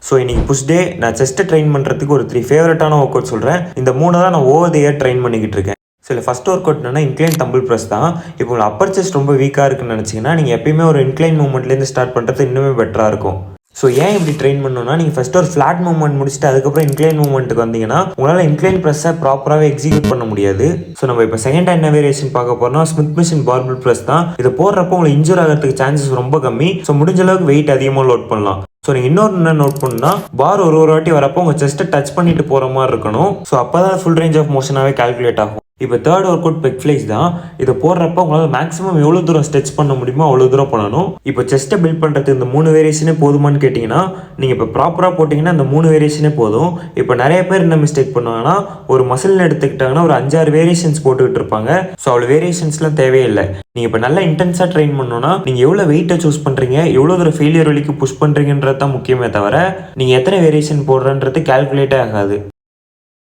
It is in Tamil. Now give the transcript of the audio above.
ஸோ இன்றைக்கி புஷ் டே நான் செஸ்ட்டை ட்ரெயின் பண்ணுறதுக்கு ஒரு 3 ஃபேவரட்டான ஒர்க் அவுட் சொல்கிறேன். இந்த 3 தான் நான் ஓவர் த இயர் ட்ரெயின் பண்ணிக்கிட்டு இருக்கேன். சில ஃபஸ்ட் ஒர்க் அவுட் என்னன்னா இன்க்ளைன் தம்பிள் ப்ரெஸ் தான். இப்போ உங்கள் அப்பர் செஸ்ட் ரொம்ப வீக்காக இருக்குன்னு நினச்சிங்கன்னா நீங்கள் எப்பயுமே ஒரு இன்க்ளைன் மூவ்மெண்ட்லேருந்து ஸ்டார்ட் பண்ணுறது இன்னுமே பெட்டராக இருக்கும். ஸோ ஏன் இப்படி ட்ரெயின் பண்ணணும்னா, நீங்கள் ஃபஸ்ட்டு ஒரு ஃப்ளாட் மூவ்மெண்ட் முடிச்சுட்டு அதுக்கப்புறம் இன்க்ளைன் மூவ்மெண்ட்டுக்கு வந்தீங்கன்னா உங்களால் இன்க்ளைன் ப்ரெஸ்ஸை ப்ராப்பராகவே எக்ஸிக்யூட் பண்ண முடியாது. ஸோ நம்ம இப்போ செகண்ட் என்ன வேரியேஷன் பார்க்க போகிறோம்னா ஸ்மித் மிஷின் பார்பிள் ப்ரெஸ் தான். இதை போடுறப்போ உங்களுக்கு இன்ஜூர் ஆகிறதுக்கு சான்சஸ் ரொம்ப கம்மி. ஸோ முடிஞ்ச அளவுக்கு வெயிட் அதிகமாக லோட் பண்ணலாம். ஸோ நீங்கள் இன்னொரு என்ன நோட் பண்ணா, பார் ஒரு வாட்டி வரப்போ உங்கள் செஸ்ட்டை டச் பண்ணிட்டு போகிற மாதிரி இருக்கணும். ஸோ அப்போ தான் ஃபுல் ரேஞ்ச் ஆஃப் மோஷனாகவே கால்குலேட் ஆகும். இப்போ தேர்ட் ஒர்க் அவுட் பெக் ஃப்ளைஸ் தான். இதை போடுறப்போ உங்களால் மேக்ஸிமம் எவ்வளோ தூரம் ஸ்ட்ரெச் பண்ண முடியுமோ அவ்வளோ தூரம் பண்ணணும். இப்போ செஸ்ட்டை பில்ட் பண்ணுறதுக்கு இந்த 3 வேரியேஷனே போதுமான்னு கேட்டிங்கன்னா, நீங்கள் இப்போ ப்ராப்பராக போட்டிங்கன்னா இந்த 3 வேரியேஷனே போதும். இப்போ நிறைய பேர் என்ன மிஸ்டேக் பண்ணுவாங்கன்னா, ஒரு மசில்னு எடுத்துக்கிட்டாங்கன்னா ஒரு 5-6 வேரியேஷன்ஸ் போட்டுக்கிட்டு இருப்பாங்க. ஸோ அவ்வளோ வேரியேஷன்ஸ்லாம் தேவையில்லை. நீங்கள் இப்போ நல்லா இன்டென்ஸாக ட்ரெயின் பண்ணணும்னா நீங்கள் எவ்வளோ வெயிட்டை சூஸ் பண்ணுறீங்க, எவ்வளோ தூரம் ஃபெயிலியர் வழிக்கு புஷ் பண்ணுறீங்கன்றது தான் முக்கியமே தவிர நீங்கள் எத்தனை வேரியேஷன் போடுறன்றது கால்குலேட்டே ஆகாது.